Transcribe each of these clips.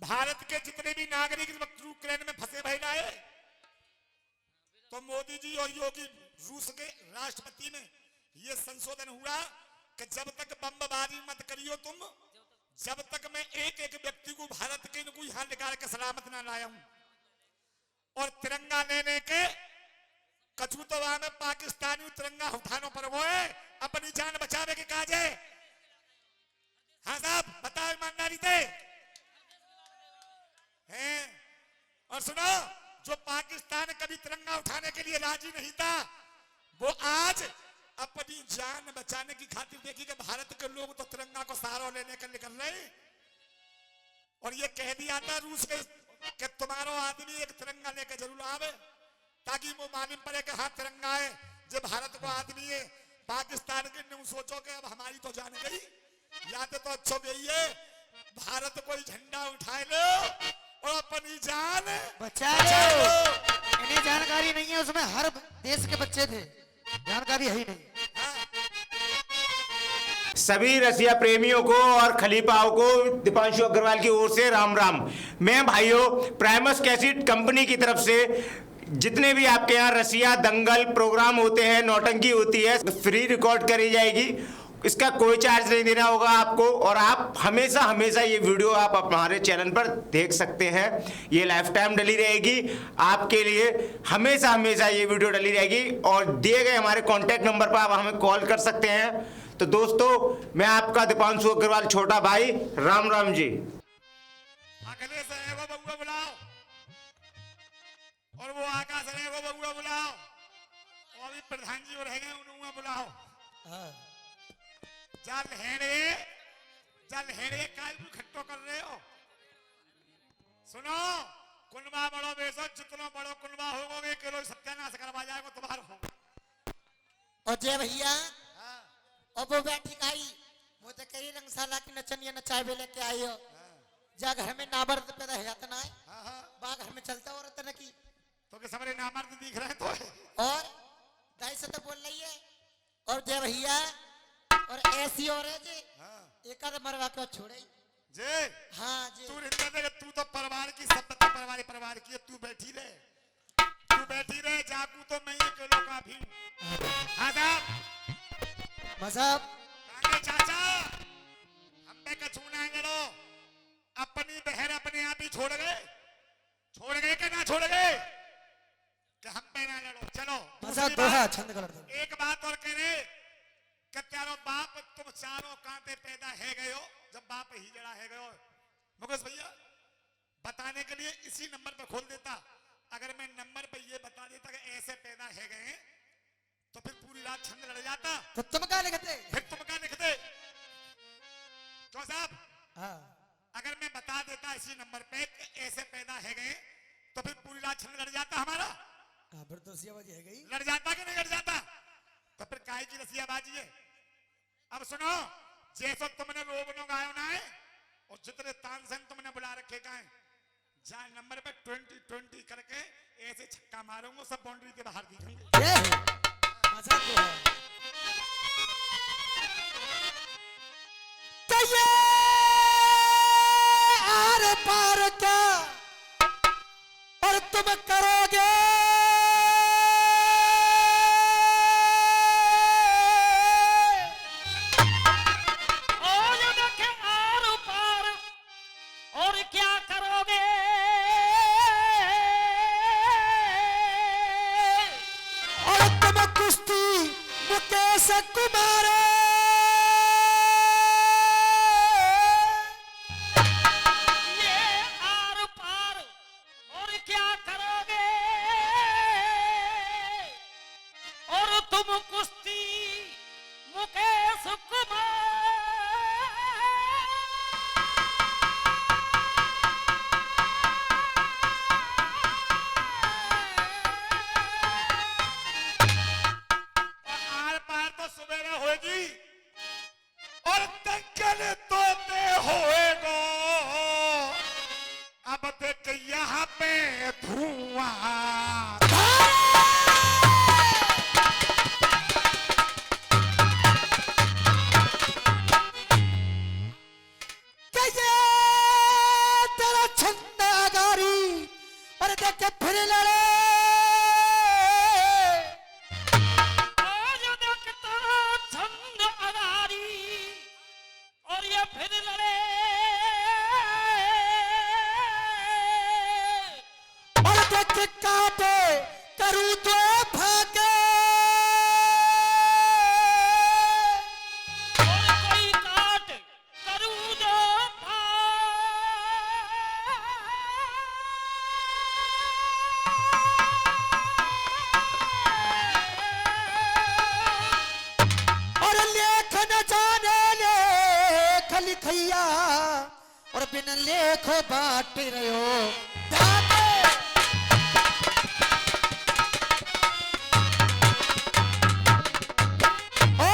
भारत के जितने भी नागरिक यूक्रेन में फंसे भय लाए, तो मोदी जी और योगी रूस के राष्ट्रपति में यह संशोधन हुआ कि जब तक बमबारी मत करियो तुम, जब तक मैं एक एक व्यक्ति को भारत के इनको यहां निकाल के सलामत ना लाया हूं। और तिरंगा लेने के कचूतवा में पाकिस्तानी तिरंगा उठानों पर वो है अपनी जान बचावे के काज है। हाँ साहब बताओ ईमानदारी से हैं। और सुनो, जो पाकिस्तान कभी तिरंगा उठाने के लिए राजी नहीं था, वो आज अपनी जान बचाने की खातिर देखी कि भारत के लोग तो तिरंगा को सहारा लेने के निकल रहे। और ये कह दिया था रूस के कि तुम्हारा आदमी एक तिरंगा लेकर जरूर आवे, ताकि वो मालूम पड़े कि हाँ तिरंगा है, जो भारत को आदमी है। पाकिस्तान के न्यू सोचो कि अब हमारी तो जान गई, याद तो अच्छो गई है, भारत कोई झंडा उठाए लो और अपनी जान बचा लो। इन्हें जानकारी नहीं है, उसमें हर देश के बच्चे थे, जानकारी है ही नहीं। सभी रसिया प्रेमियों को और खलीफाओं को दीपांशु अग्रवाल की ओर से राम राम। मैं भाइयों प्राइमस कैसेट कंपनी की तरफ से जितने भी आपके यहाँ रसिया दंगल प्रोग्राम होते हैं, नौटंकी होती है, फ्री रिकॉर्ड करी जाएगी। इसका कोई चार्ज नहीं देना होगा आपको, और आप हमेशा हमेशा ये वीडियो आप हमारे चैनल पर देख सकते हैं। ये लाइफ टाइम डली रहेगी आपके लिए, हमेशा हमेशा ये वीडियो डली रहेगी। और दिए गए हमारे कॉन्टैक्ट नंबर पर आप हमें कॉल कर सकते हैं। तो दोस्तों, मैं आपका दीपांशु अग्रवाल छोटा भाई, राम राम जी। अगले से वो बउआ बुलाओ, और वो आकाश है वो बउआ बुलाओ, और भी प्रधान जी रह गए उन्हें बुलाओ। जल हेड़े काय खट्टो कर रहे हो। सुनो, कुनबा बड़ो बेसो, जितना बड़ो कुनबा होगोगे किलो सत्यानाश करवा जाएगा तुम्हारा होगा। और जय भैया और वो बैठी खाई वो तो कई रंगशाला की नचनिया नचाए बेले के आई हो। जा घर में नामर्द पैदा है जाता ना है, बा घर में चलता औरत न की तो के सामने नामर्द दिख रहे हैं तो और दाई से तो बोल रही है। और जय भैया और ऐसी और है जी एक आध मरवा के छोड़े जे। हाँ जी, तू तो परिवार की सब परिवार की तू बैठी रहे जाकू तो मैं ये किलो काफी। हाँ साहब मजहब चाचा हम पे कछू ना लड़ो, अपनी बहन अपने आप ही छोड़ गए कि ना छोड़ गए कि हम पे ना लड़ो। चलो मजहब दो है छंद कलर। एक बात और कह रहे कि त्यारो बाप तुम चारों कांटे पैदा है गए हो, जब बाप ही जड़ा है गए हो। मुकेश भैया बताने के लिए इसी नंबर पर खोल देता, अगर मैं नंबर पर ये बता देता कि ऐसे पैदा है गए तो फिर पूरी रात छंद लड़ जाता। तो तुम क्या लिखते? फिर तुम क्या लिखते क्यों साहब? हाँ। अगर मैं बता देता इसी नंबर पे कि ऐसे पैदा है गए तो फिर पूरी रात छंद लड़ जाता हमारा। हाँ, फिर तो रसियाबाजी है गई। लड़ जाता कि नहीं लड़ जाता? तो फिर काहे की रसियाबाजी है? अब सुनो, जैसो तुमने रोबनो गायो ना है और जितने तानसेन तुमने बुला रखे का है, जहां नंबर पे 20-20 करके ऐसे छक्का मारूंगा, सब बाउंड्री के बाहर दिखेंगे। मजाक तो है। तो ये आर पार क्या और तुम करोगे? देखे फिर लड़े आज देखता छंद अगारी और ये फिर लड़े और देखे काटे करूं तो भागे और कोई काट करूं जो और लेख न जाने लेख लिखैया और बिन लेख बाट रहो धागे। ओ,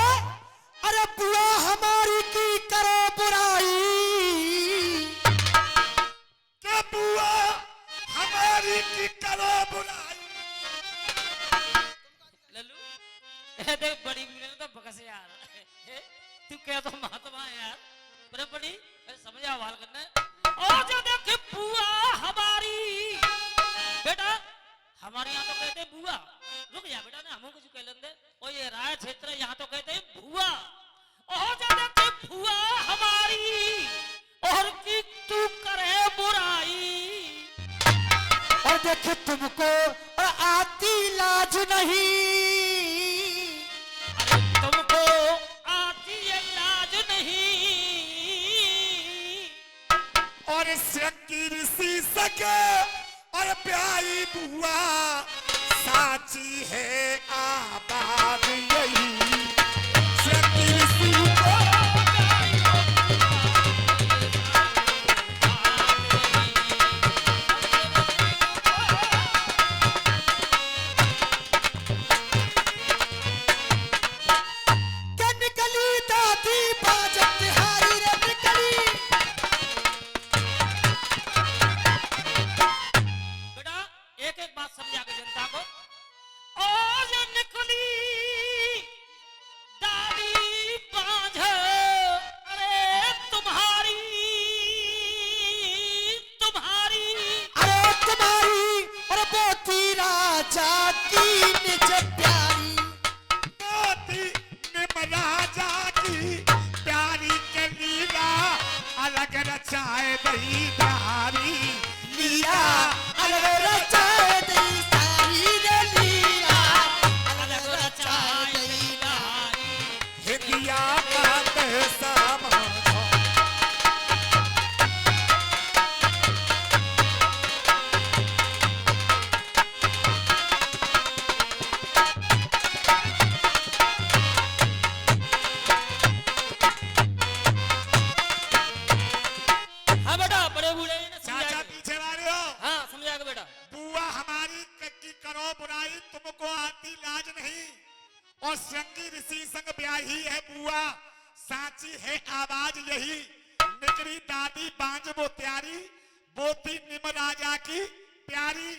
अरे बुआ हमारी की करो बुराई क्या बुआ हमारी की करो बुराई। लल्लू ए देख बड़ी बुरी ने तो बकस यार ए, तू क्या तो महात्मा है यार बड़े बड़ी समझ आवाज करना ओ जो देख बुआ हमारी बेटा हमारे यहाँ तो कहते हैं बुआ रुक जा बेटा ना हमको कुछ कह लेंगे ओ ये राय क्षेत्र यहाँ तो कहते हैं भुआ ओ जो देख भुआ हमारी और की तू करे बुराई और देखे तुमको और आती लाज नहीं अरे तुमको आती है लाज नहीं और शक्ति ऋषि सके और प्यारी बुआ साची है आबाद यही शक्ति ऋषि को क्या निकली दादी बाजत हारी रे निकली बेटा एक एक बात समझा के जनता को आज निकली दादी बांझ अरे तुम्हारी तुम्हारी अरे तुम्हारी और पोती राजा की निज प्यारी मोती निमराजा की प्यारी के लीला अलग रचाए दही धारी लीला अलग रचाए दई सारी रे लीला अलग रचाए दई हिंदिया बात सामा हाँ बेटा बड़े बूढ़े ने समझा चाचा के पीछे वाले हो हाँ समझा के बेटा बुआ हमारी की करो बुराई तुमको आती लाज नहीं और श्रृंगी ऋषि संग ब्याही है बुआ साची है आवाज यही निकली दादी बांझ वो त्यारी बोती निम राजा की प्यारी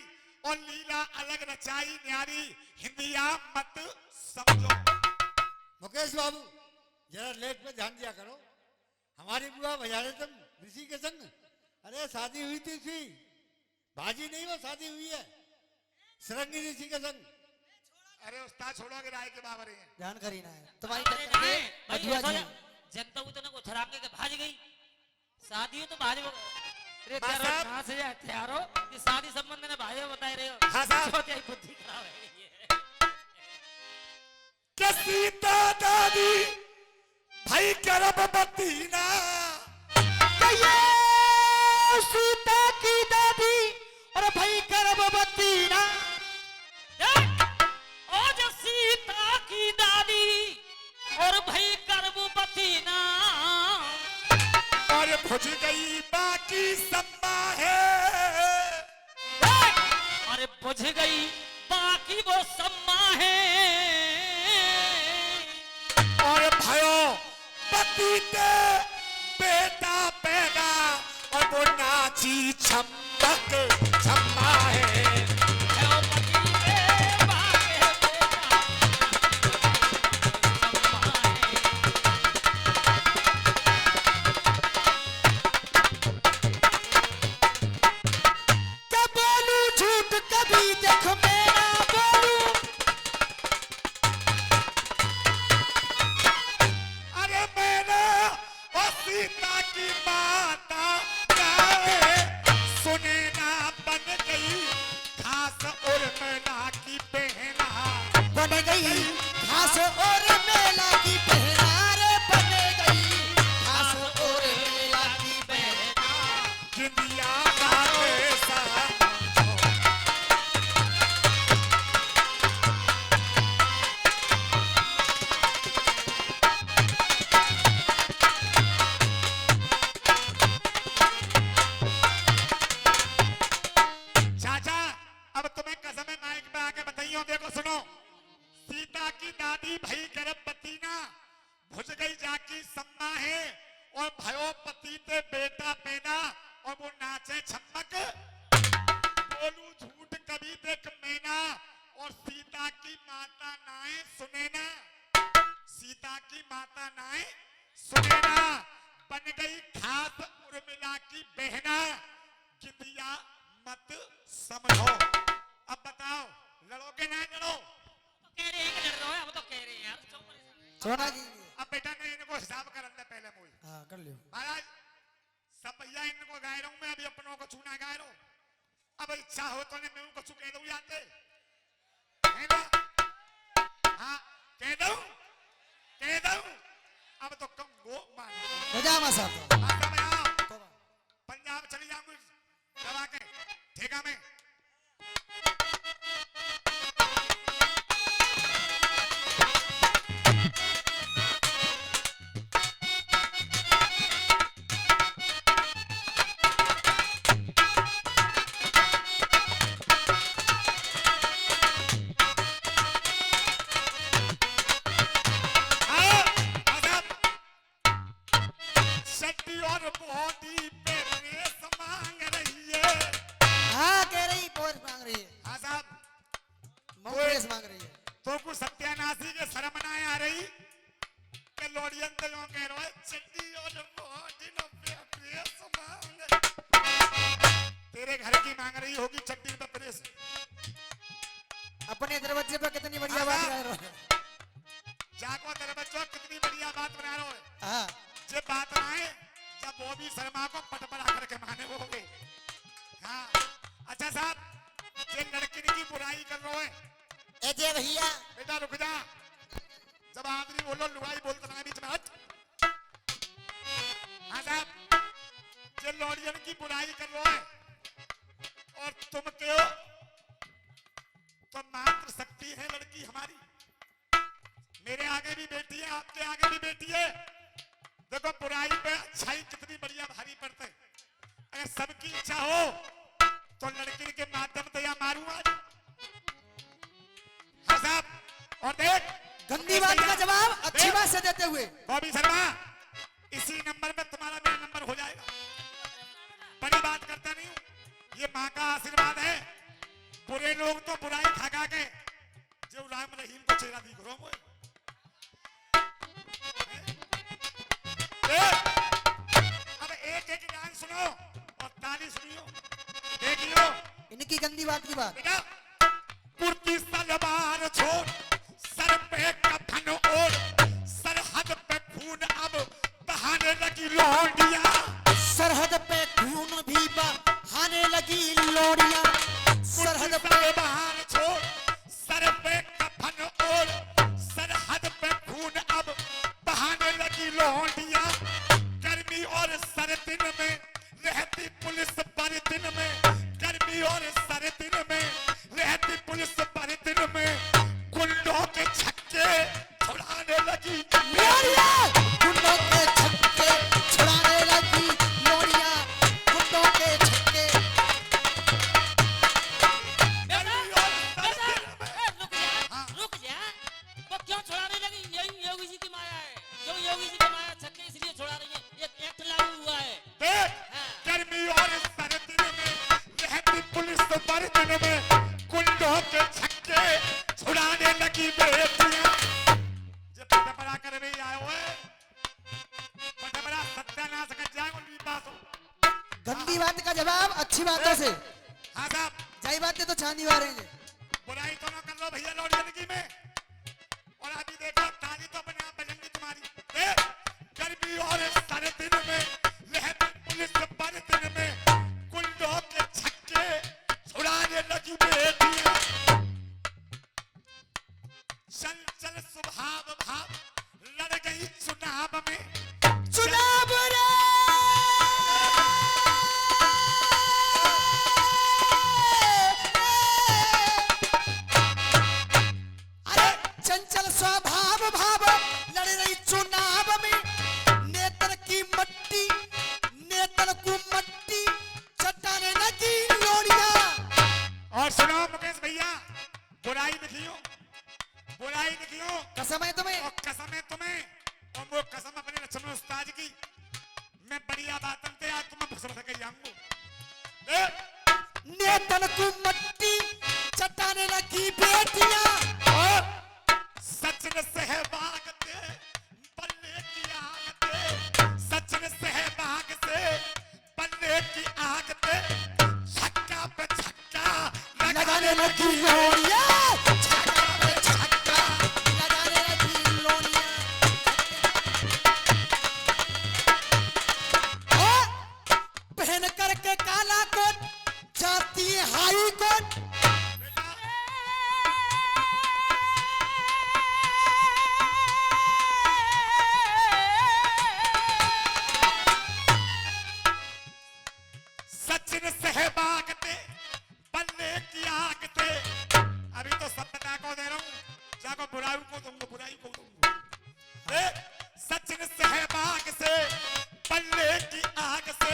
और लीला अलग रचाई न्यारी हिंदिया मत समझो। मुकेश बाबू जरा लेट पे ध्यान दिया करो। हमारी बुआ बजारे तुम ऋषि के संग। अरे शादी हुई थी उसकी, बाजी नहीं वो शादी हुई है सरंगी ऋषि के संग। अरे उस्ताद छोड़ोगे राय के बाबर हैं। जानकारी ना है तुम्हारी अरे टक्कर नहीं, में भाई अधुआ ऐसा जी। ना, जनता उतना को थराके के भाज गई शादी हो तो भाज अरे बस तेरा अब- कहाँ से जाए तैयार हो कि शादी संबंध ने भाई बताए रहे हो हाँ साहब। बहुत ही बुद्धि खराब है ये कि सीता दादी भाई गर्भवती ना ये सीता की दादी और भाई गर्भवती ना आज सीता की दादी और भाई गर्भवती ना और भुज गई बाकी सम्मा है अरे बुझ गई बाकी वो सम्मा है और भयो पतिते बेटा पैदा और वो नाची छम्बक छम्मा है है पति के बाके बेटा सम्मा है क्या बोलूं झूठ गिंदिया गाते समझो। चाचा अब तुम्हें कसम है माइक पे आके बताइयो, देखो सुनो। सीता की दादी भई गर्भवती ना, भुज गई जाकी सम्मा है, और भयो पति ते बेटा पैदा, और वो नाचे छमक बोलू झूठ कभी देख मैना, और सीता की माता नाए सुने ना, सीता की माता नाए सुने ना, बन गई खास उर्मिला की बहना, गिंदिया मत समझो। अब बताओ लड़ोगे ना लड़ो? तो कह रहे हैं कि लड़ रहे हो, अब तो कह रहे हैं यार, चुप रहे। सोना जी अब बेटा ने इनको हिसाब कर ले पहले मुझे। हाँ कर लियो। महाराज सब भैया इनको गाय रहा हूं मैं, अभी अपनों को छूना गाय रहा हूं। अब इच्छा हो तो मैं उनको छू कह दूं जाते है ना? हाँ कह दूं अब तो कम वो मान पजामा साहब पंजाब चली जाऊंगी दबा के ठेका में। शक्ति और बॉडी पे रेस मांग रही है। हाँ कह रही पोज मांग रही है, हाँ साहब मोरेस मांग रही है। तो कुछ सत्यानाशी के शर्म ना आ रही के लोडियन तो यूं कह रहा है शक्ति और बॉडी पे रेस मांग। तेरे घर की मांग रही होगी चट्टी पे प्रेस। अपने दरवाजे पर कितनी बढ़िया बात कर रहे हो। जाको तेरे बच्चों कितनी बढ़िया बात बना रहे हो। हाँ जब बात आए जब वो भी शर्मा को पटपड़ा करके माने वो हो गए। हाँ अच्छा साहब ये लड़की की बुराई कर रहे हैं। ए जे भैया बेटा रुक जा, जब आदमी बोलो लुगाई बोलता ना बीच में हट। हाँ साहब ये लॉरियन की बुराई कर रहे हैं और तुम क्यों? तो मात्र शक्ति है लड़की हमारी। मेरे आगे भी बेटी है, आपके आगे भी बेटी है। देखो बुराई पे अच्छाई कितनी बढ़िया भारी पड़ते है। अगर सबकी इच्छा हो तो लड़की के माध्यम से या मारूं आज। हाँ साहब और देख गंदी बात का जवाब अच्छी बात से देते हुए बॉबी शर्मा इसी नंबर में तुम्हारा मेरा नंबर हो जाएगा। बड़ी बात करता नहीं हूं, ये माँ का आशीर्वाद है। बुरे लोग तो बुराई खा के जो राम रहीम को चेहरा दिख रहा हूं। अब एक एक गान सुनो और ताली सुनियो, देखियो इनकी गंदी बात की बात। बेटा कुर्ती सलवार छोड़, सर पे कफन ओढ़, सरहद पे खून अब बहाने लगी लौंडिया। सरहद पे खून भी बहाने लगी लोड़ियां। सरहद पे सलवार छोड़, सर पे कफन ओढ़, सरहद पे खून अब बहाने लगी लौंडिया। गर्मी और सर्दी में रहती पुलिस पर दिन में, गर्मी और सर्दी में रहती पुलिस पर दिन में, गुंडों के छक्के छुड़ाने लगी लोड़ियां। गुंडों के छक्के छुड़ाने लगी लोड़ियां। गुंडों के छक्के गर्मी और सर्दी में। रुक जा, वो क्यों छुड़ाने लगी? यही योगी जी की माया है, जो योगी जी की माया छक्के इसलिए छुड़ा रही है, ये एक्ट लागू हुआ है। देख गर्मी और सर्दी में रहती पुलिस पर दिन में, गुंडों के छक्के छुड़ाने लगी बेटियां। जब पटपड़ा कर भी आए हुए पटपड़ा सत्यानाश कर जाएंगे पास हो। गंदी बात का जवाब अच्छी बातों से। हाँ साहब सही बातें तो चांदी वारेंगे। बुराई तो ना कर लो भैया लौट जिंदगी में। और अभी देखो ताली तो अपने आप बजेंगी तुम्हारी। देख गर्मी और सर्दी में रहती पुलिस पर दिन में, गुंडों के छक्के छुड़ाने लगी बेटियां। चल चल स्वभाव भाव लड़ गई चुनाव में। चुनाव रे बुराई लिखियो, बुराई लिखियो। कसम है तुम्हें। और कसम है तुम्हें, और वो कसम अपने लक्ष्मण उस्ताद की। मैं बढ़िया बात करते आज तुम्हें भसम सके जाऊंगा। नेतन को मट्टी चटाने लगी बेटियां, सचिन सहवाग से बल्ले की आग से, सचिन सहवाग से बल्ले की आग से, छक्का पे छक्का लगाने लगी लोनिया, छक्का पे छक्का लगाने लगी लोनिया। पहन करके काला कोट जाती हाई कोट, सचिन सहवाग से बल्ले की आग से। अभी तो सत्यता को दे रहा हूं, जाको बुराई को दूंगा, बुराई को दूंगा। सचिन सहवाग से बल्ले की आग से,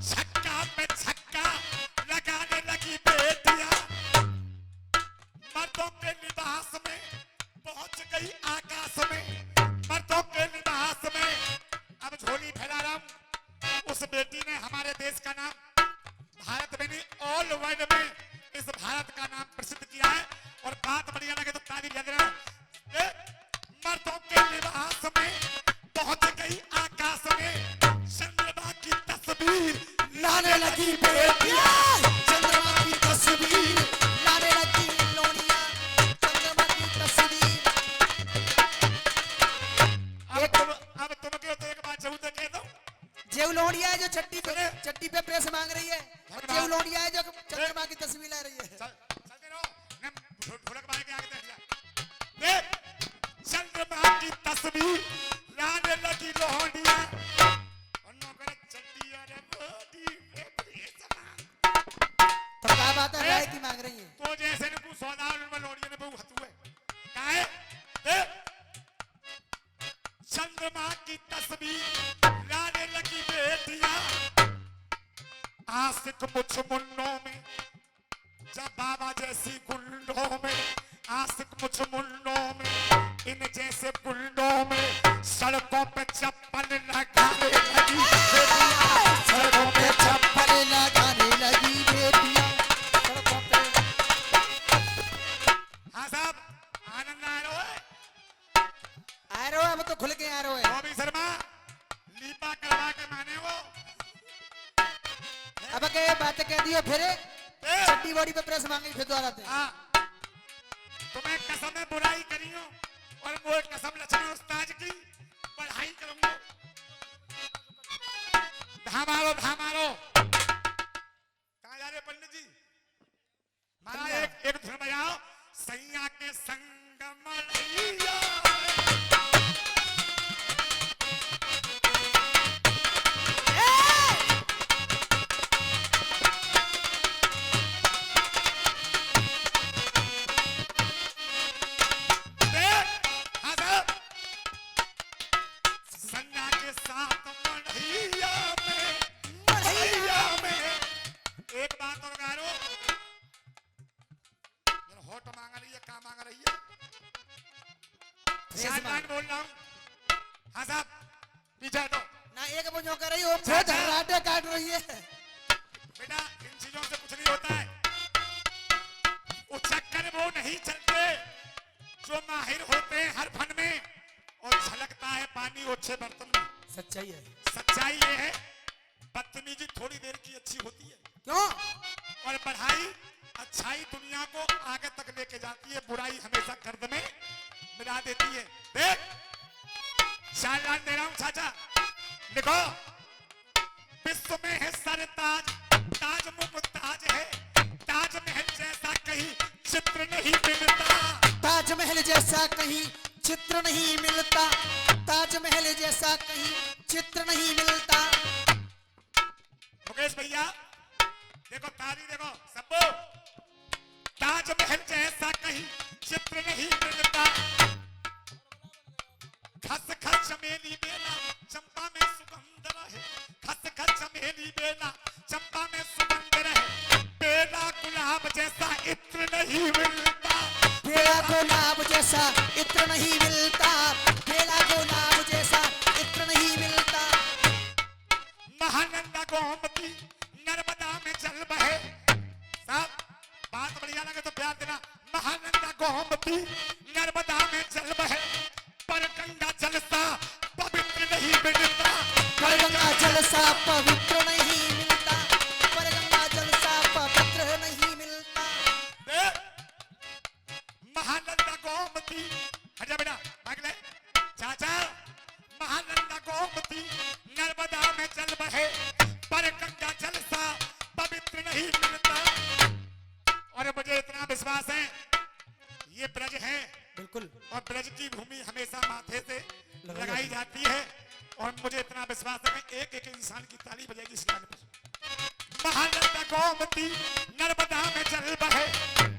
छक्का पे छक्का लगाने लगी बेटियां। मर्दों के लिबास में पहुंच गई आकाश में, मर्दों के लिबास में। अब झोली फैला रहा हूं। उस बेटी ने हमारे देश का नाम भारत में नहीं ऑल वर्ल्ड में इस भारत का नाम प्रसिद्ध किया है। और बात बढ़िया लगे तो ताली बजा देना। मर्दों के लिबास में पहुंच गई आकाश में, चंद्रमा की तस्वीर लाने लगी बेटियां, चंद्रमा की तस्वीर लाने लगी लोनिया, चंद्रमा की तस्वीर। अब तुम क्यों तो एक बात जरूर तो कह दो। जेव लोनिया है जो चट्टी पे प्रेस मांग रही है, और जेव लोनिया है जो चंद्रमा की तस्वीर ला रही है। चलते रहो। ढोलक बाजे के आगे देख जा। चंद्रमा की तस्वीर लाने लगी लोहनिया, और नौकर चट्टी अरे मोदी फेफड़े समान। तो क्या बात है, राय की मांग रही है। तो जैसे ने को सौदा में लोहनिया ने बहु हतुए काहे। चंद्रमा की तस्वीर लाने लगी बेटियां, आशिक मुझ मुन्नों में, जब बाबा जैसी गुंडों में, आशिक मुझ मुन्नों में, इन जैसे गुंडों में, सड़कों पे चप्पल लगाने लगी बेटियां, सड़कों पे चप्पल लगाने लगी बेटियां, सड़कों पे। हाँ साहब, आनंद आ रहा है। आ रहे हो, हम तो खुल के आ रहे हो। बॉबी शर्मा लीपा करवा के माने वो। अब के बात कह दियो फिर चट्टी बॉडी पे प्रेस मांगी फिर दोबारा से। हाँ, तुम्हें कसम में बुराई करियो, और वो कसम लक्ष्मण उस्ताद की बढ़ाई करूंगा। धामारो धामारो कहाँ जा रहे पंडित जी? महाराज एक धुन बजाओ। सैया के संग मलैया, संगा के साथ मढ़ैया में, मढ़ैया में। एक बात और गारो, होट मांग रही है, क्या मांग रही है? शानदान बोल रहा हूँ। हाँ साहब, पीछे तो ना एक बुझो कर रही हो, बहुत हर्राटे काट रही है। बेटा इन चीजों से कुछ नहीं होता है। उचक्कर वो नहीं चलते जो माहिर होते हैं हर फन में, और झलकता है पानी ओछे बर्तन में। सच्चाई है। सच्चाई ये है, बदतमीजी थोड़ी देर की अच्छी होती है, क्यों? और बढ़ाई अच्छाई दुनिया को आगे तक लेके जाती है, बुराई हमेशा गर्द में मिला देती है। देख शानदान दे रहा हूं चाचा, लिखो। विश्व में है सरताज, ताज मुमताज है, ताजमहल जैसा कहीं चित्र नहीं मिलता, ताजमहल जैसा कहीं चित्र नहीं मिलता, ताजमहल जैसा कहीं चित्र नहीं मिलता। मुकेश भैया देखो, ताली देखो सबको। ताजमहल जैसा कहीं चित्र नहीं मिलता, खस खस चमेली बेला चंपा में सुगंध रहे, खस खस चमेली बेला चंपा में सुगंध रहे, बेला गुलाब जैसा इत्र नहीं मिलता, बेला गुलाब जैसा इत्र नहीं मिलता, बेला गुलाब जैसा इत्र नहीं मिलता। महानंदा गोमती नर्मदा में जल बहे। साहब बात बढ़िया लगे तो प्यार देना। महानंदा गोमती नर्मदा में जल बहे, पर गंगा जल सा पवित्र नहीं मिलता। पर गंगा जल सा पवित्र नहीं मिलता, पर गंगा जल सा पवित्र नहीं मिलता। महानंदा गोमती, हटा बेटा भाग ले चाचा। महानंदा गोमती नर्मदा में जल बहे, पर गंगा जल सा पवित्र नहीं मिलता। और मुझे इतना विश्वास है ये ब्रज है, बिल्कुल। और ब्रज की भूमि हमेशा माथे से लगाई जाती है। और मुझे इतना विश्वास है कि एक एक इंसान की ताली बजेगी इस गाने पर। महानंदा गोमती नर्मदा में जल बहे,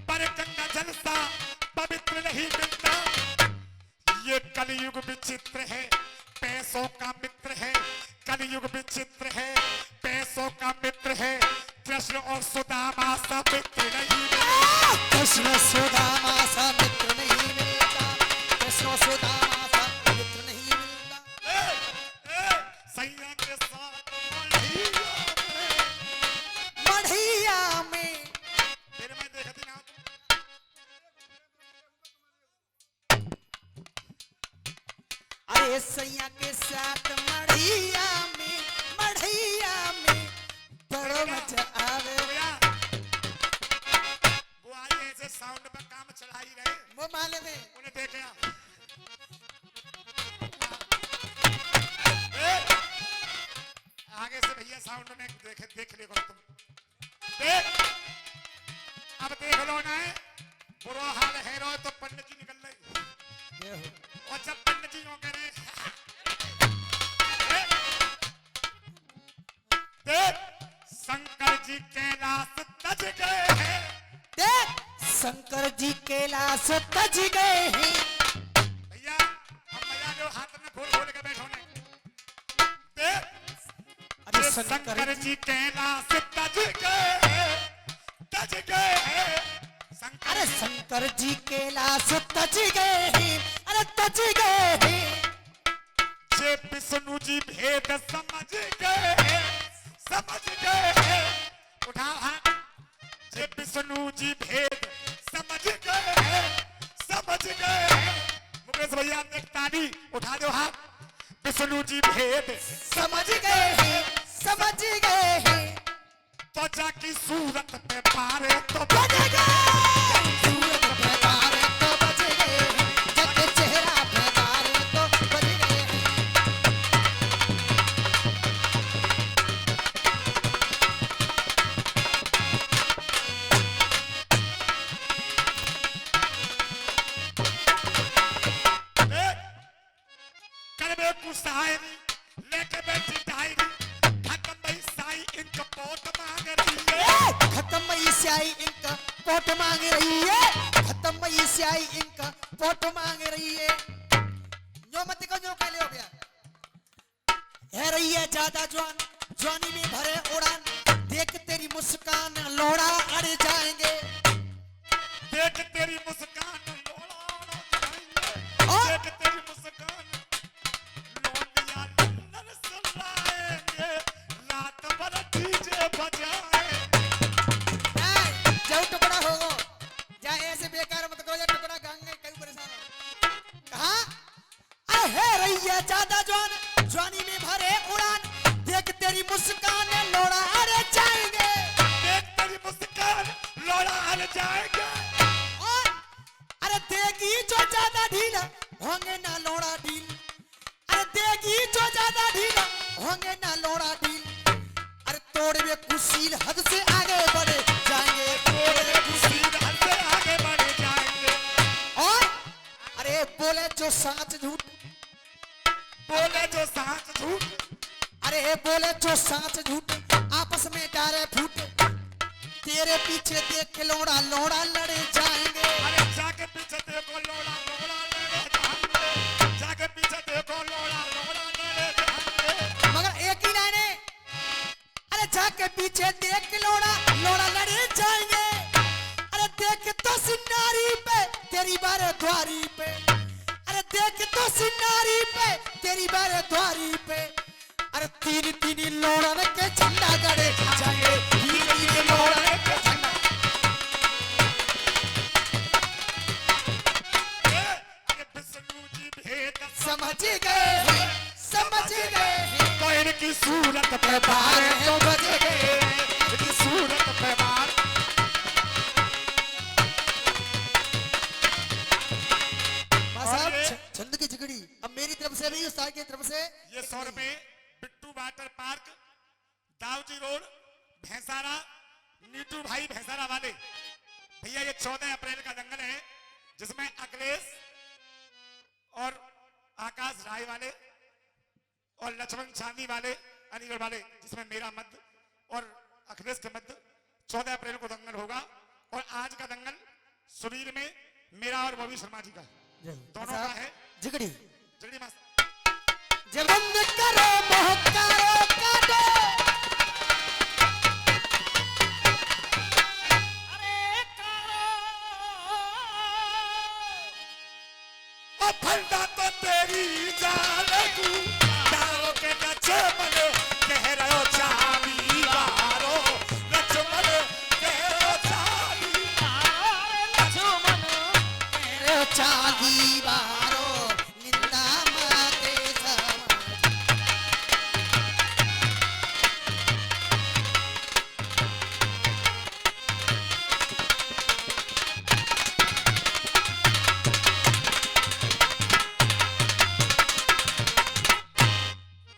पर गंगा जल सा पवित्र नहीं मिलता। ये कलयुग विचित्र है, पैसों का मित्र है। कलयुग विचित्र है, पैसों का मित्र है। कृष्ण और सुदामा सा मित्र नहीं मिलता। कृष्ण सुदामा सा मित्र नहीं मिलता, कृष्ण सुदामा सा मित्र नहीं मिलता। सैया के साथ मढ़िया में फिर मैं देखती ना। अरे सैया के साथ मढ़िया में, मढ़िया में बड़ो मजा आवे। भैया वो आई ऐसे साउंड पर काम चढ़ाई रहे, वो माले में उन्हें देखा। आगे से भैया साउंड में देख ले तुम देख। अब देख लो ना, बुरा हाल है रो तो पंडित जी निकल रहे। और जब पंडित जी कह रहे देख शंकर जी कैलाश तज गए हैं। देख शंकर जी कैलाश तज गए हैं। भैया अब भैया जो हाथ में खोल खोल के बैठो ने देख। अरे शंकर जी कैलाश तज गए हैं, तज गए हैं। अरे शंकर जी कैलाश तज गए हैं, अरे तज गए हैं। जे विष्णु जी भेद समझ गए हैं, समझ गए हैं। उठाओ हाथ। जे विष्णु जी भेद समझ गए हैं, समझ गए हैं। मुकेश भैया एक ताली उठा दो हाथ। विष्णु जी भेद समझ गए हैं, समझ गए हैं। त्वचा की सूरत पे पारे तो बज गए सूरत पे तारे तो बज गए हैं, जग चेहरा पे तारे तो बज गए हैं। करबे कुशायरी लेके बैठी डायरी। खत्म भाई साई इनका पोट मांग रही है। खत्म मई स्याही इनका पोट मांग रही है, खत्म मई स्याही इनका पोट मांग रही है। जो मत को जो कहले हो गया है रही है ज्यादा जवान, जवानी में भरे उड़ान। देख तेरी मुस्कान लोड़ा अड़ जाएंगे। देख तेरी मुस्कान लोड़ा उड़ा जाएंगे। और? देख तेरी मुस्कान लोटिया लंदन सुलाएंगे। रात भर डीजे बजाएंगे। जाओ टुकड़ा हो जा, ऐसे बेकार मत करो, जा टुकड़ा गाएंगे कहीं परेशान हो। कहा अरे रही है ज्यादा जवान, जवानी में भरे उड़ान। देख तेरी मुस्कान लोड़ा अड़ जाएंगे। देख तेरी मुस्कान लोड़ा हल जाएंगे। और अरे देगी जो ज्यादा ढीला होंगे ना लोड़ा ढील। अरे देगी जो ज्यादा ढीला होंगे ना लोड़ा ढील। अरे तोड़ में कुशील हद से आगे बढ़े जाएंगे, तोड़ में कुशील हद से आगे बढ़ जाएंगे। और अरे बोले जो साच झूठ, बोले जो साच झूठ। अरे बोले जो साच झूठ आपस में डारे फूट। तेरे पीछे देख के लोड़ा लोड़ा लड़े जाएंगे। अरे जाके पीछे देखो लोड़ा लोड़ा लड़े जाएंगे। जाके पीछे देखो लोड़ा लोड़ा लड़े जाएंगे। मगर एक ही लाइन है, अरे जाके पीछे देख लोड़ा लोड़ा लड़े जाएंगे। अरे देख तो सिन्नारी पे तेरी बारे द्वारी पे, अरे देख तो सिनारी पे तेरी बारे द्वारी पे, अरे तीन तीन लोड़न के झंडा गड़े जाए, तीन तीन लोड़न के झंडा। अरे विष्णु जी भेद समझ गए, समझ गए, कोई की सूरत पे बार तो बज गए, की सूरत पे बार। छंद की झगड़ी अब मेरी तरफ से नहीं, उस्ताद की तरफ से। ये 100 रुपए Bittu water park, Dauji road, Bhainsara, Neetu भाई भैंसारा वाले भैया। ये 14 अप्रैल का दंगल है जिसमें अखिलेश और आकाश राय वाले और लक्ष्मण चांदी वाले अलीगढ़ वाले, जिसमें मेरा मत और अखिलेश के मत 14 अप्रैल को दंगल होगा। और आज का दंगल सुनील में मेरा और बॉबी शर्मा जी का दोनों का है। झगड़ी जल्दी मस्त जब बंद करो मोहकारो काटो, अरे कारो और फलदा तो तेरी जान तू दारो के लक्ष्मण कह रहो चांदी वारो, लक्ष्मण कह रहो चांदी लक्ष्मण तेरे चांदी बारो निंदा माते समाज।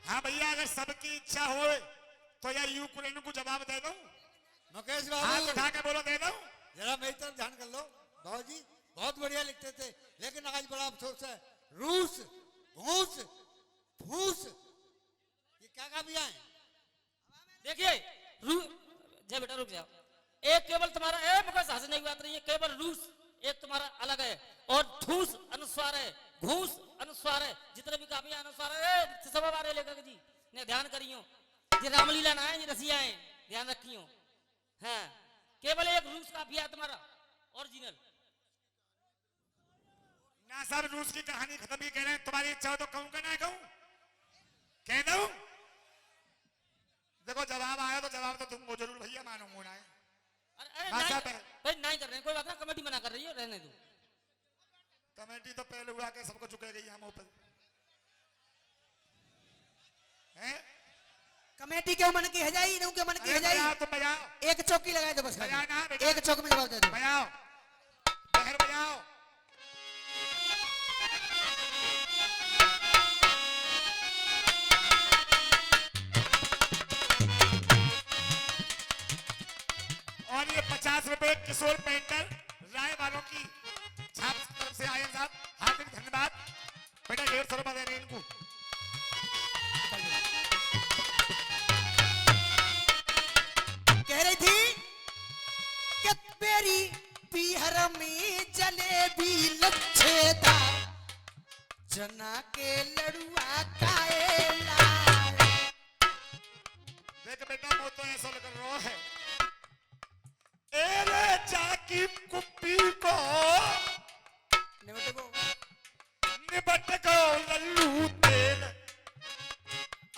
हाँ भैया, अगर सबकी इच्छा हो तो या यूक्रेन को जवाब दे दो। मुकेश हाथ बाबू उठा के बोलो दे दो। जरा मेरी तरफ ध्यान कर लो। बाबूजी बहुत बढ़िया लिखते थे, लेकिन आज बड़ा अफसोस है, रूस घूस फूस ये क्या कहा भी आए। देखिए जय बेटा रुक जाओ। एक केवल तुम्हारा मुकेश हंसने की बात नहीं है, केवल रूस एक तुम्हारा अलग है और ठूस अनुस्वार है, घूस अनुस्वार है, जितने भी काफी अनुस्वार है सब बारे लेकर जी ने ध्यान करियो। ये रामलीला ना है, ये रसिया है, ध्यान रखियो। हाँ केवल एक रूस काफी है तुम्हारा ओरिजिनल। ना साहब रूस की कहानी खत्म ही कह रहे हैं। तुम्हारी इच्छा हो तो कहूँ ना कहूँ, कह दूं? देखो जवाब आया तो जवाब तो तुमको जरूर भैया मानूंगा ना। अरे भाषा नहीं, पे- भाई नहीं कर रहे हैं, कोई बात ना, कमेटी मना कर रही है, रहने दो। कमेटी तो पहले उड़ा के सबको चुकेगी हम ऊपर हैं। कमेटी क्यों मन की है जाई, नू क्यों मन की अरे है जाई। बजाओ तुम बजाओ, एक चौकी लगाए दो बस, बजाओ ना बेटा। एक चौक में जवाब दे दो। बजाओ बहर बजाओ। और ये 50 रुपए किशोर पेंटर राय वालों की छाप तरफ से आए साहब, हार्दिक धन्यवाद। बेटा 150 रुपए दे रहे हैं इनको। कह रही थी कि मेरी पीहर में जलेबी लच्छेदार, जना के लड़ुआ काए लाल। देख बेटा वो तो ऐसा लग रहा है, एरे जाकी कुप्पी को निबट को लल्लू तेल,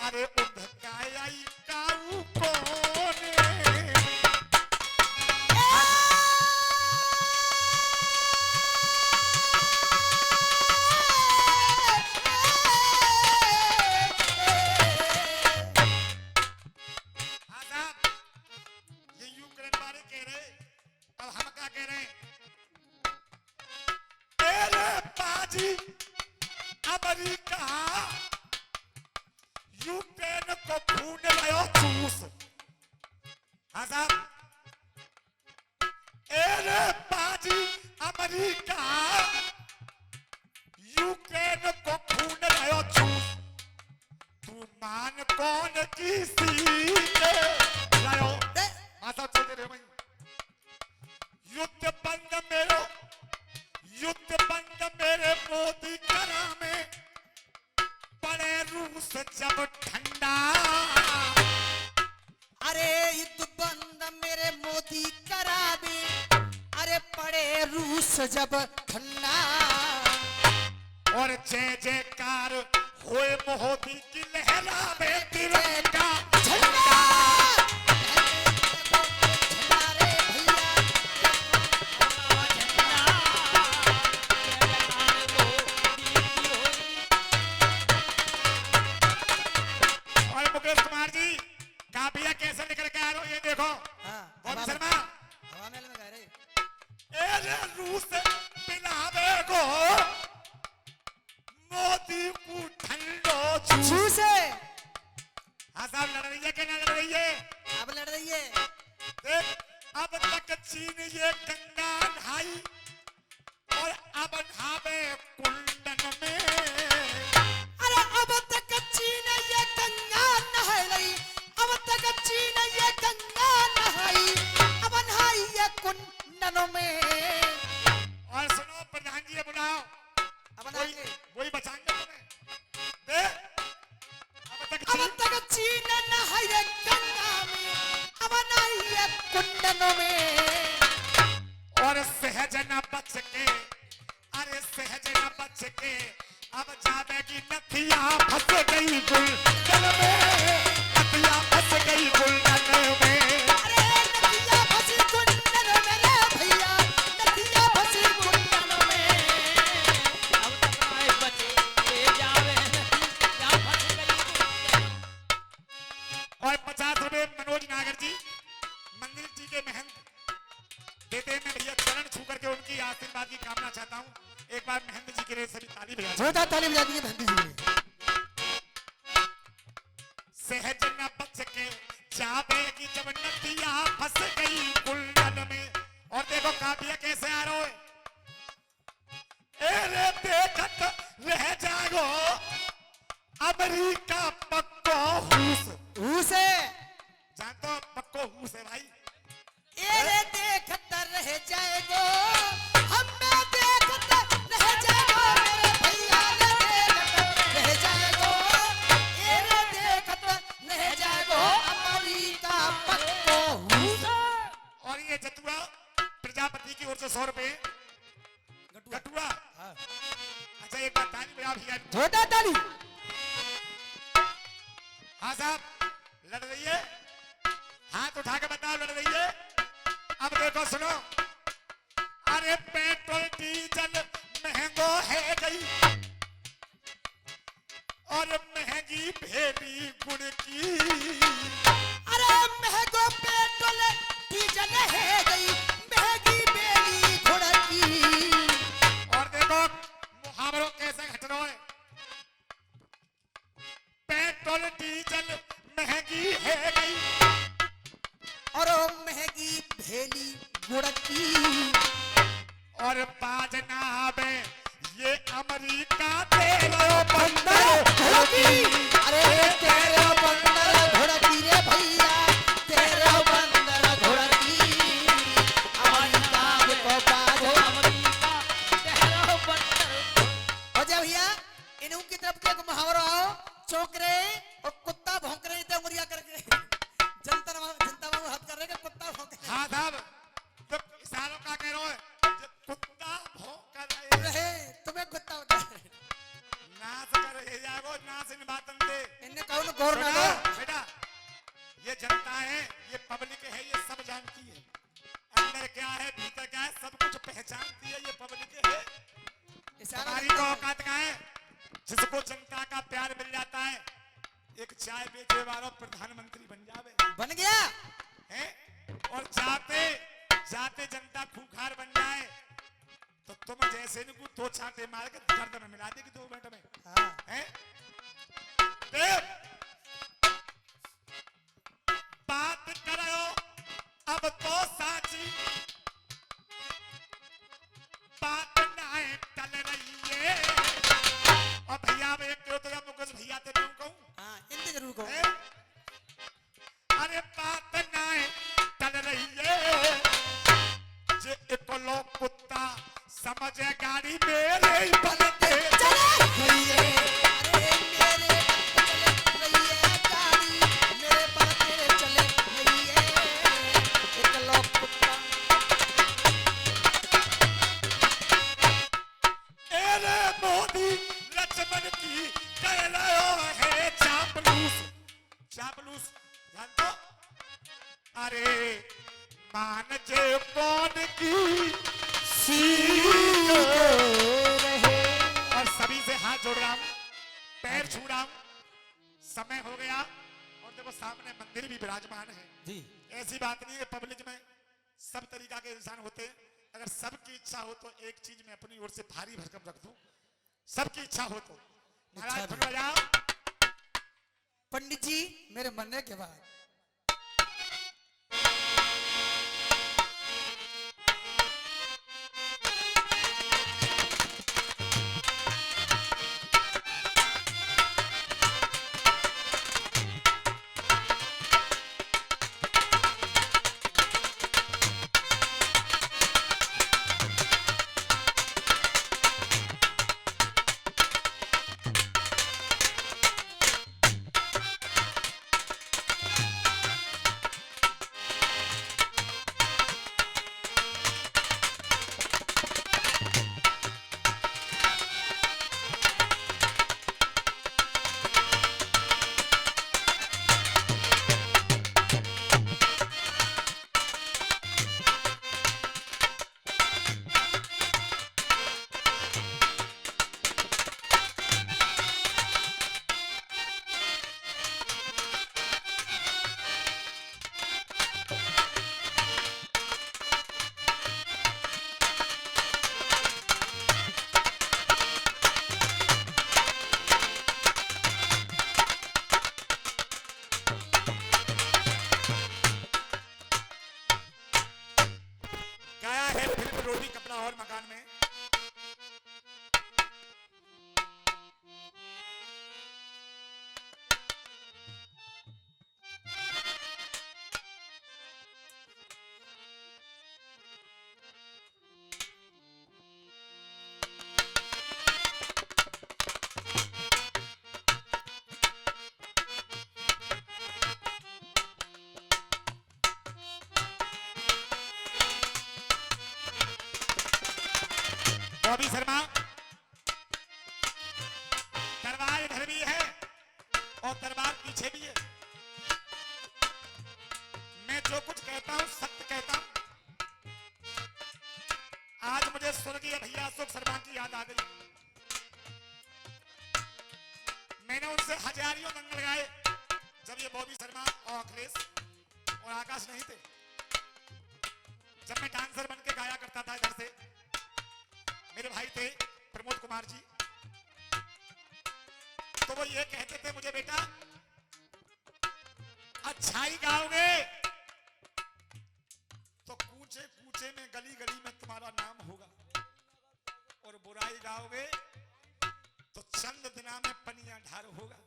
अरे उधकाई काऊ कोने। हाँ साहब, ये यूक्रेन वाले कह रहे, अब हम क्या कह रहे हैं? तेरे बाजी अमेरिका यूक्रेन को भून लायो चूस। हाँ साहब, तेरे बाजी अमेरिका यूक्रेन को भून लायो चूस। तू मान कौन की सीट लायो? माता चलते रहे भाई। युद्ध बंद मेरो, युद्ध बंद मेरे मोदी करा में, पड़े रूस जब ठंडा। अरे युद्ध बंद मेरे मोदी करावे, अरे पड़े रूस जूस जब ठंडा और जय जयकार होए मोदी की लहरा में तिरंगा झंडा झंडा रे भैया और मुकेश कुमार जी काफिया कैसे निकल के आ रहे हो ये देखो बॉबी शर्मा हवा महल में गए रे ए रे रूस पिलावे को मोदी को ठंडो जूस हाँ साहब लड़ रही है कि ना लड़ रही है अब लड़ रही है देख अब तक चीन ये गंगा नहाई और अब नहावे कुंडन में अरे अब तक चीन ये गंगा नहाई अब तक चीन ये गंगा नहाई अब नहाई ये कुंडनों में और सुनो प्रधान जी ये बुलाओ अब नहाएंगे वही बचाएंगे तुम्हें देख अब तक चीन नहाई ये गंगा में अब नहाई ये कुंडनों में और सहज न बच के अरे सहज न बच के अब जावे की नथिया फंस गई गुलशन में नथिया फंस गई गुलशन में अरे नदिया फंसी कुंडन में रे भैया नदिया फंसी कुंडन में अब तक आए बचे ले जावे क्या फंस गई और 50 रुपए मनोज नागर जी मंदिर जी के महंत देते हैं। मैं भैया चरण छू करके उनकी आशीर्वाद की कामना चाहता हूँ। एक बार महंत जी के लिए सभी ताली बजा दें। जोरदार ताली बजा दीजिए भंती जी सहज न बच के जावे की जब नदिया फंस गई गुलशन में। और देखो काफिया कैसे आ रहे हो ए रे देखत रह जागो अमेरिका पक्को हुस उसे जानते हो पक्को हुस है भाई। एरे देखता रह जाएगो हमें देखता रह जाएगो मेरे भैया ने देखता रह जाएगो एरे देखता रह जाएगो अमेरिका पक्को और ये जतुआ प्रजापति की ओर से 100 रुपए गटुआ अच्छा एक बार ताली बजा भैया। जोरदार ताली हाँ साहब लड़ रही है हाथ उठा के बताओ लड़ रही है। अब देखो सुनो अरे पेट्रोल डीजल महंगो है गई और महंगी भेली गुड़ की अरे महंगो पेट्रोल डीजल है गई महंगी बेली घोड़ा की और देखो मुहावरों कैसे घट रहा है। पेट्रोल डीजल महंगी है गई और वो महंगी भेली गुड़ की और बाजना में ये अमेरिका तेरा बंदर घोड़की अरे तेरे बंदर घोड़की रे भैया तेरे बंदर घोड़की अमेरिका को बाजो अमेरिका तेरा बंदर हो जा भैया इन्हों की तरफ के एक मुहावरा आओ चौंक रहे और कुत्ता भौंक रहे तो उंगलियां करके जनता में हाथ कर रहे कि कुत्ता भौंक रहे हाँ साहब तो इशारों का कह रहा है कुत्ता भौंक रहे तुम्हें कुत्ता होता है नाच कर रहे जागो नाच इन बातन दे इनने कौन गौर ना सुनो, दो बेटा ये जनता है ये पब्लिक है ये सब जानती है अंदर क्या है भीतर क्या है सब कुछ पहचानती है ये पब्लिक है। इशारा हमारी तो औकात का है जिसको जनता का प्यार मिल जाता है एक चाय बेचे वाला प्रधानमंत्री बन जावे बन गया है और जाते जाते जनता खूंखार बन जाए तो तुम जैसे इनको दो छाटे मार के गर्दन में मिला देगी 2 मिनट में हाँ हैं? देख बात करो अब तो साची बात ना टल रही है। और भैया अब एक तो मुकेश भैया ते क्यों कहूं हाँ हिंदी जरूर कहो हैं? अरे बात ना टल रही है जे एक लोग कुत्ता समझे गाड़ी मेरे ही पलटे चले भैया अरे मेरे चले भैया गाड़ी मेरे पलटे चले भैया एक लोग कुत्ता मान जे कौन की रहे। और सभी से हाथ जोड़ रहा हूं, पैर छू रहा हूं। समय हो गया और देखो सामने मंदिर भी विराजमान है जी। ऐसी बात नहीं है पब्लिक में सब तरीका के इंसान होते हैं। अगर सबकी इच्छा हो तो एक चीज मैं अपनी ओर से भारी भरकम रख दूं, सबकी इच्छा हो तो। महाराज अच्छा धुन बजाओ। पंडित जी मेरे मरने के बाद गाया है फिल्म रोटी कपड़ा और मकान में। बॉबी शर्मा तलवार इधर भी है और तलवार पीछे भी है। मैं जो कुछ कहता हूं सत्य कहता हूं। आज मुझे स्वर्गीय भैया अशोक शर्मा की याद आ गई। मैंने उनसे हजारियों दंगल गाए जब ये बॉबी शर्मा और अखिलेश और आकाश नहीं थे। जब मैं डांसर बन के गाया करता था इधर से, मेरे भाई थे प्रमोद कुमार जी, तो वो ये कहते थे मुझे, बेटा अच्छाई गाओगे तो कूचे कूचे में गली गली में तुम्हारा नाम होगा, और बुराई गाओगे तो चंद दिना में पनिया ढार होगा।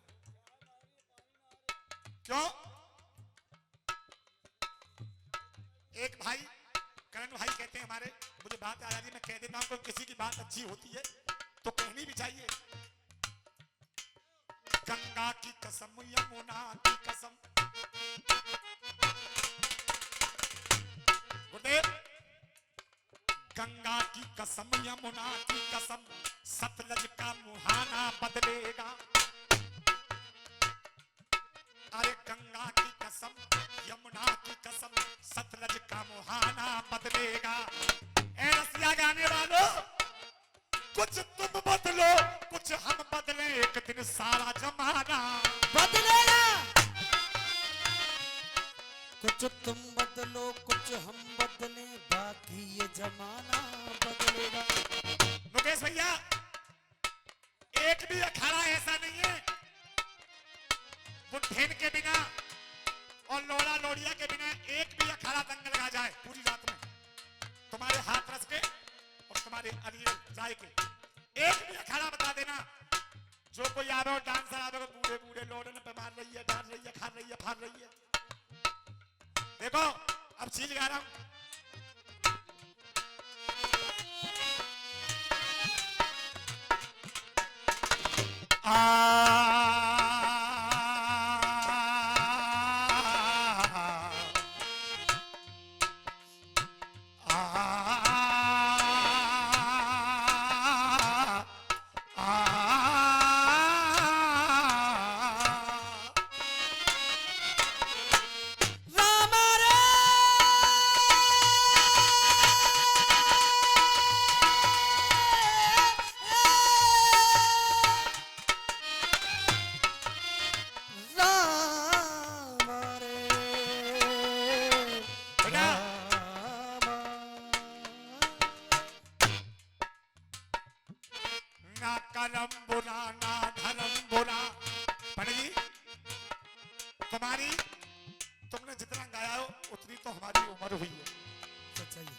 क्यों? एक भाई करण भाई कहते हैं हमारे, मुझे बात आ रही, मैं कह देता हूं कि किसी की बात अच्छी होती है तो कहनी भी चाहिए। गंगा की कसम यमुना की कसम, गुरुदेव गंगा की कसम यमुना की कसम, सतलज का मुहाना बदलेगा। अरे गंगा की कसम यमुना की कसम, सतलज का मुहाना बदलेगा। ए रसिया गाने वालों, कुछ तुम बदलो कुछ हम बदले, एक दिन सारा जमाना बदलेगा। कुछ तुम बदलो कुछ हम बदले, बाकी ये जमाना बदलेगा। मुकेश भैया, एक भी अखाड़ा ऐसा नहीं है बुढ़ेन के बिना और लोड़ा लोड़िया के बिना एक भी अखाड़ा दंगल लगा जाए पूरी रात में, तुम्हारे हाथ रस के और तुम्हारे अरियल जाए के। एक भी अखाड़ा बता देना, जो कोई आवे और डांसर आवे बूढ़े बूढ़े लोड़न पे मार रही है, डांस रही है, खा रही है, फाड़ रही है। देखो अब चीज गा रहा हूं। बुरा ना धर्म बुरा। पंडित जी तुम्हारी, तुमने जितना गाया हो उतनी तो हमारी उम्र हुई है। सच्चाई है।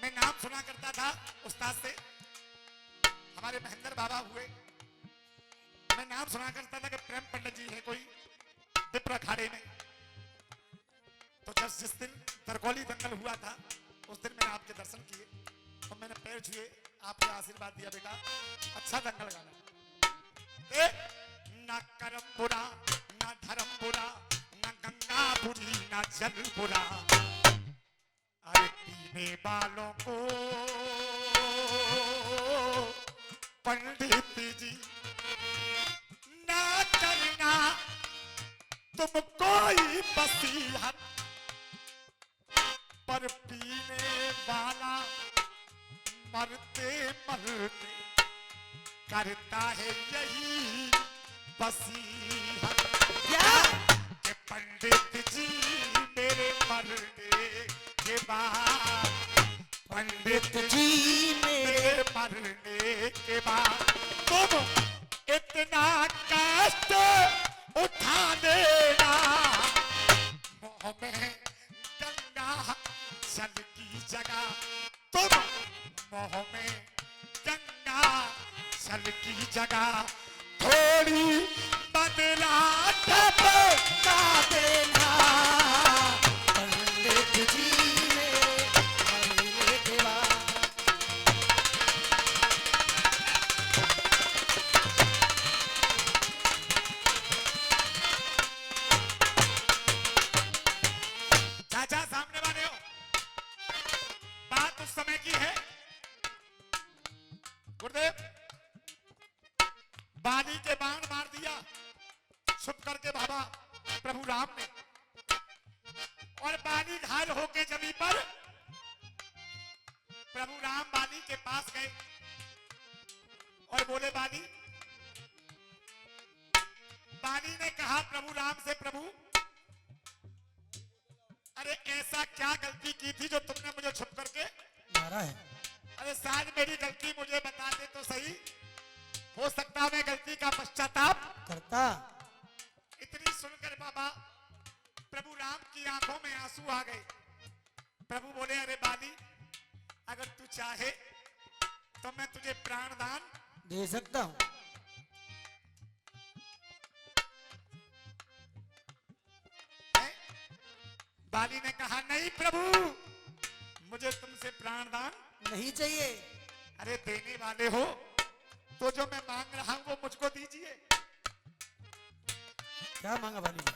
मैं नाम सुना करता था उस्ताद से, हमारे महेंद्र बाबा हुए, मैं नाम सुना करता था कि प्रेम पंडित जी है कोई विप्र अखाड़े में। तो जब जिस दिन तरकौली दंगल हुआ था उस दिन मैंने आपके दर्शन किए और मैंने पैर छुए, आपने आशीर्वाद दिया बेटा अच्छा दंगल गाना। ना कर्म बुरा ना धर्म बुरा ना गंगा बुरी ना जल बुरा। अरे पीने वालों को पंडित जी ना करना तुम कोई बसीहत, पर पीने वाला मरते मरते करता है यही बसीहत। कि पंडित जी मेरे मरने के बाद, पंडित जी मेरे मरने के बाद तुम इतना कष्ट उठा देना, मुंह में गंगा जल की जगह तुम, मुंह में गंगा जल की जगह थोड़ी बदला टपका देना। पंडित जी मेरे मरने के बाद। चाचा सामने वाले हो, बात उस समय की है गुरुदेव, बाली के बाण मार दिया छुप करके बाबा प्रभु राम ने, और बाली घायल होके जमीन पर, प्रभु राम बाली के पास गए और बोले बाली, बाली ने कहा प्रभु राम से, प्रभु अरे ऐसा क्या गलती की थी जो तुमने मुझे छुप करके मारा है। अरे शायद मेरी गलती मुझे बता दे तो सही, हो सकता मैं गलती का पश्चाताप करता। इतनी सुनकर बाबा प्रभु राम की आंखों में आंसू आ गए। प्रभु बोले अरे बाली अगर तू चाहे तो मैं तुझे प्राणदान दे सकता हूँ। है? बाली ने कहा नहीं प्रभु मुझे तुमसे प्राणदान नहीं चाहिए। अरे देने वाले हो तो जो मैं मांग रहा हूं वो मुझको दीजिए। क्या मांगा बाली ने?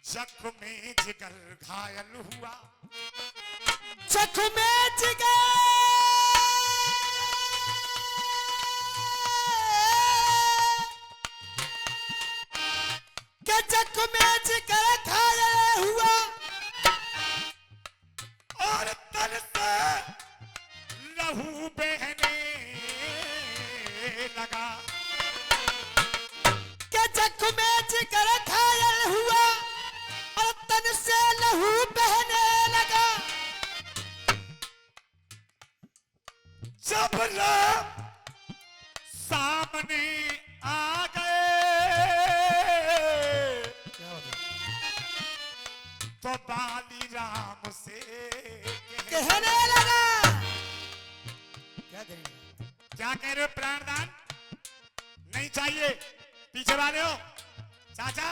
जख्म में जिगर घायल हुआ, जख्म में जिगर के जख्म में जिगर घायल हुआ, और तन से लहू बहने लगा। के जख्म में जिगर घायल हुआ और तन से लहू बहने लगा। जब राम सामने आ गए क्या होता है? तो बाली राम से कहने लगा क्या करेंगे? क्या कह रहे हो प्राणदान नहीं चाहिए? पीछे वाले हो चाचा,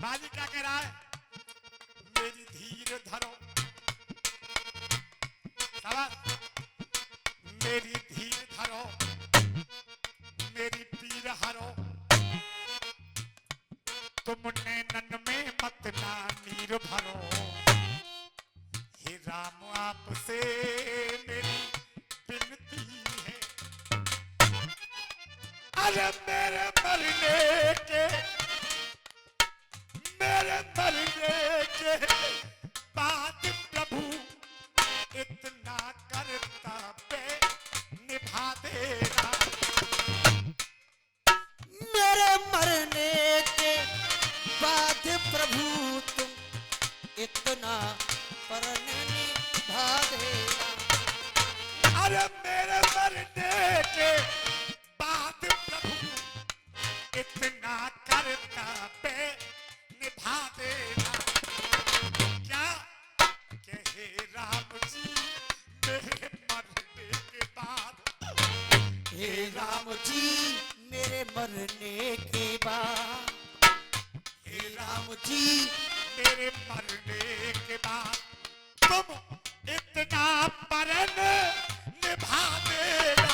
बाली क्या कह रहा है? मेरी धीर धरो, शाबाश, मेरी धीर धरो, मेरी पीर हरो, तुमने नन में मत ना नीर भरो। हे राम आपसे मेरी विनती है, अरे मेरे मरने के बाद प्रभु इतना करता पे निभा देना। मेरे मरने के बाद प्रभु तुम इतना परन निभा देना। अरे मेरे मरने के जी मेरे मरने के बाद तुम इतना परन निभा देना।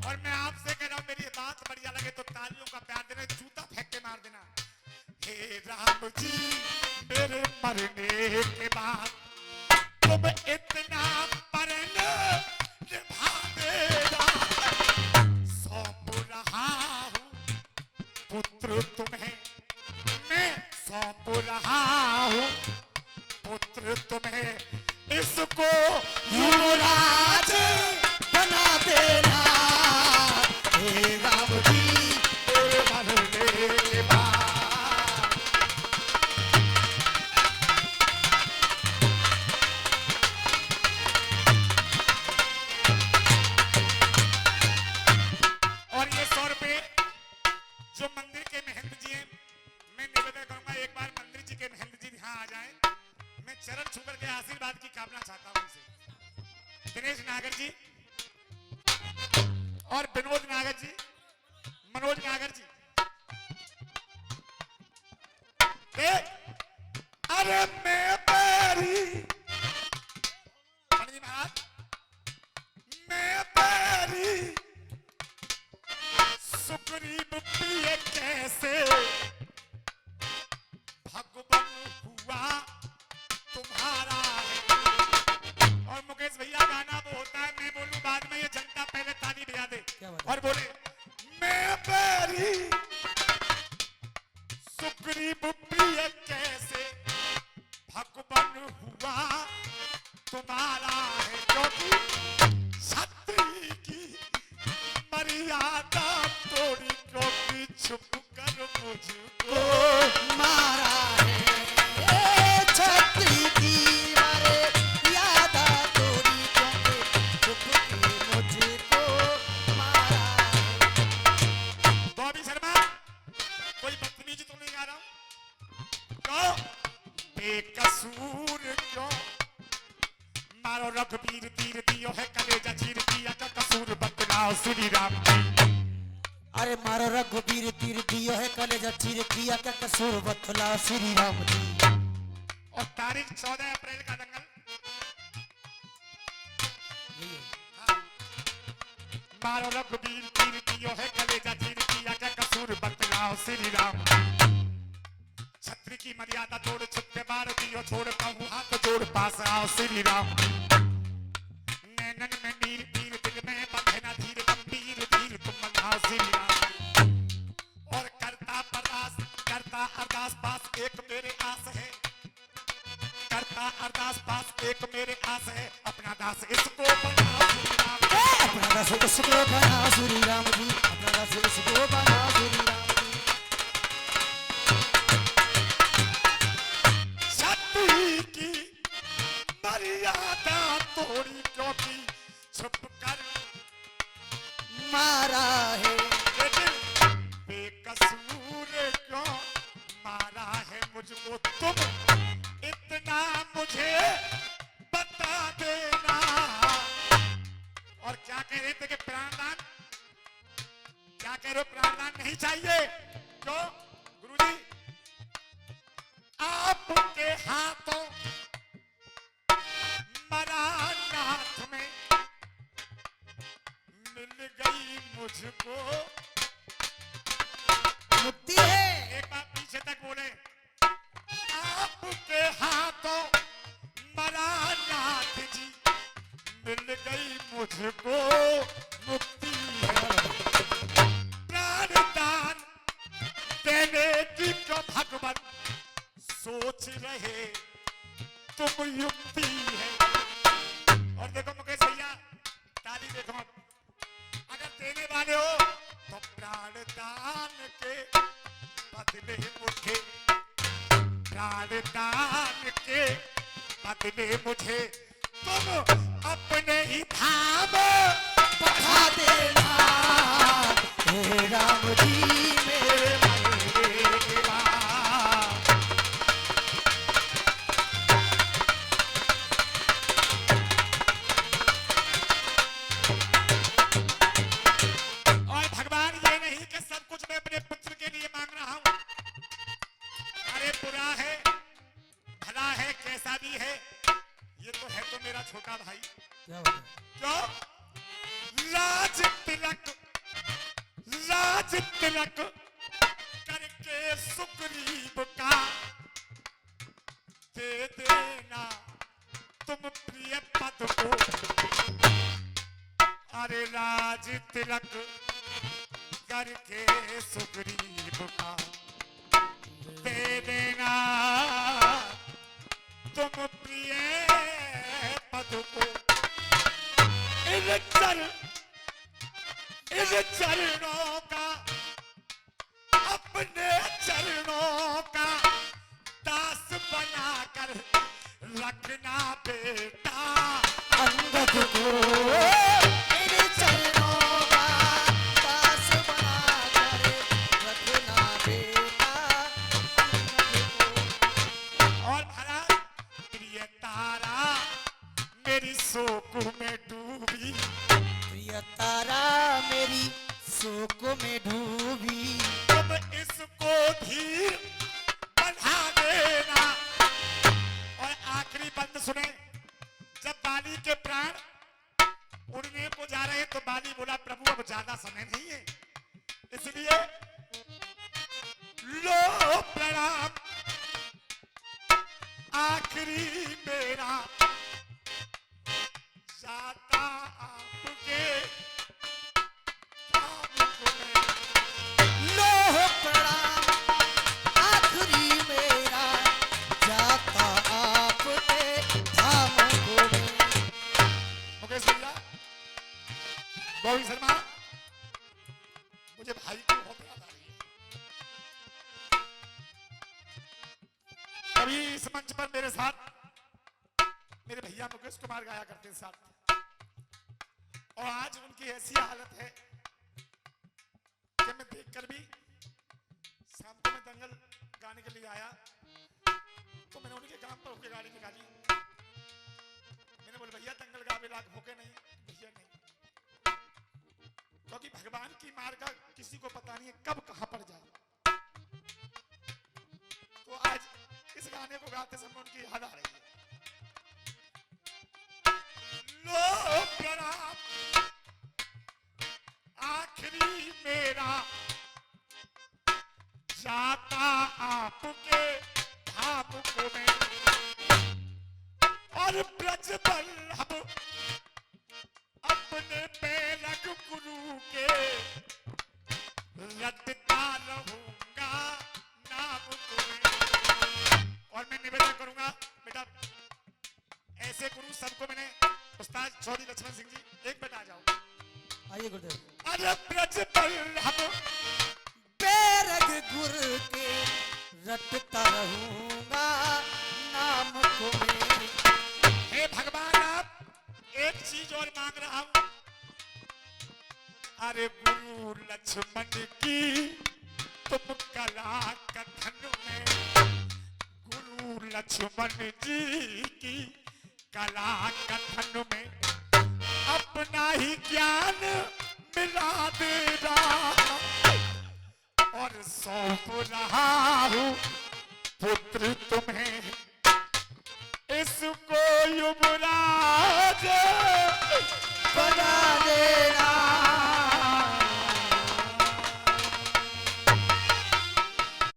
और मैं आपसे कह रहा हूं, मेरी बात बढ़िया लगे तो तालियों का प्यार देना, जूता फेंक के मार देना। हे राम जी मेरे मरने के बाद तुम इतना परन निभा देना। सौंप रहा हूं पुत्र तुम्हें, मैं सौंप रहा हूं पुत्र तुम्हें, इसको युवराज बना देना। हे राम जी मेरे मरने के बाद। और ये 100 रुपए जो मंदिर के महंत जी हैं, मैं निवेदन करूंगा एक बार मंदिर जी के महंत जी यहाँ आ जाएं। मैं चरण छू करके आशीर्वाद की कामना चाहता हूं उनसे। दिनेश नागर जी और विनोद नागर जी, मनोज नागर जी। अरे मैं पैरी पंडित जी महाराज, मैं पैरी सुग्रीव प्रिय कैसे भगवान हुआ तुम्हारा है। और मुकेश भैया गाना वो होता है, मैं बोलूं बाद में, ये जनता पहले ताली बजा दे और बोले मैं पैरी सुग्रीव प्रिय कैसे भगवान हुआ तुम्हारा है। क्योंकि क्षत्रिय की मर्यादा तोड़ी, क्योंकि छुप कर मुझको मारा है। छत्री की मर्यादा तोड़ी, क्योंकि छुप के मुझको मारा है। तो अभी शर्मा कोई बदतमीजी तो नहीं गा रहा हूं? क्यों बेकसूर क्यों मारो रघुवीर तीर दियो है कलेजा चीर दिया का कसूर बतलाओ श्री राम जी। अरे मारो रघुवीर तीर दियो है कलेजा चीर दिया का कसूर बतला श्री राम जी। और तारीख 14 अप्रैल का दंगल। हाँ। मारो रघुवीर तीर दियो है कलेजा चीर दिया का कसूर बतलाओ श्री राम। छत्री की मर्यादा तोड़ छुट्टे मार दियो, छोड़ कहूं हाथ जोड़ पास आओ श्री राम। नैनन में नीर पीर दिल में बंधे ना धीर गंभीर धीर तुम मंगाओ श्री राम। और करता अरदास पास एक मेरे आस है, करता अरदास पास एक मेरे आस है, अपना दास इसको बनाओ श्री राम। अपना दास इसको बना श्री राम जी, अपना दास इसको बना श्री राम जी। छत्री की मर्यादा तोड़ी, क्योंकि छुप कर मारा है। लेकिन बेकसूर क्यों मारा है मुझको तुम, इतना मुझे बता देना। और क्या कह रहे थे कि प्राणदान, क्या कह रहे हो, प्राणदान नहीं चाहिए? क्यों गुरुजी? आपके हाथों मरा नाथ में मिल गई मुझको मुक्ति है। एक बार पीछे तक बोले, आपके हाथों मरा नाथ जी मिल गई मुझको मुक्ति है। प्राणदान देने की क्यों भगवान सोच रहे तुम युक्ति है। और देखो मुकेश भैया, ताली देखो, अगर देने वाले हो तो प्राणदान के बदले मुझे, प्राणदान के बदले मुझे तुम अपने ही धाम पठा देना। हे राम जी मेरे मरने के बाद। और भगवान ये नहीं कि सब कुछ मैं अपने पुत्र के लिए मांग रहा हूं। अरे बड़ा है कैसा भी है, ये तो है तो मेरा छोटा भाई। क्या बात है? क्यों? राज तिलक करके सुग्रीव का दे देना तुम प्रिय पद को। अरे राज तिलक करके सुग्रीव का दे देना तुम प्रिय पद को। इन चरणों का, अपने चरणों का दास बनाकर रखना बेटा। अंगद को इन चरणों का दास बनाकर रखना बेटा। और महाराज प्रिय तारा मेरी शोक में डूबी, प्रिय तारा मेरी शोक में डूबी। तुम इसको धीर बढ़ा देना। और आखिरी बंद सुने, जब बाली के प्राण उड़ने को जा रहे तो बाली बोला प्रभु अब ज्यादा समय नहीं है, इसलिए लो प्रणाम आखिरी मेरा जाता आपके धाम को मैं। लो प्रणाम आखिरी मेरा जाता आपके धाम को मैं। मुकेश भैया, बॉबी शर्मा, मुझे भाई की बहुत याद आ रही है। कभी इस मंच पर मेरे साथ मेरे भैया मुकेश कुमार गाया करते साथ, और आज उनकी ऐसी हालत है कि मैं देखकर भी, शाम को मैं दंगल गाने के लिए आया तो मैंने उनके काम पर होकर गाड़ी निकाली। मैंने बोला भैया दंगल गावे लाख होके नहीं, भैया नहीं, क्योंकि भगवान की मार का किसी को पता नहीं है कब कहां पड़ जाए। तो आज इस गाने को गाते समय उनकी याद आ रही है। लो प्रणाम आखिरी मेरा जाता आपके धाम को मैं। और ब्रज बल्लभ अपने पेलक गुरु के रटता रहूंगा नाम को मैं। और मैं निवेदन करूंगा बेटा, ऐसे गुरु सबको मैंने, उस्ताद चौधरी लक्ष्मण सिंह जी एक मिनट आ जाओ। आइए गुरुदेव। अरे ब्रज बल्लभ बेरग गुर के रटता रहूंगा नाम को मैं। हे भगवान आप एक चीज और मांग रहा हूं। अरे गुरु लक्ष्मण की तुम कला कथन में, गुरु लक्ष्मण जी की कला कथन में अपना ही ज्ञान मिला देना। और सौंप रहा हूं पुत्र तुम्हें, इसको युवराज बना देना।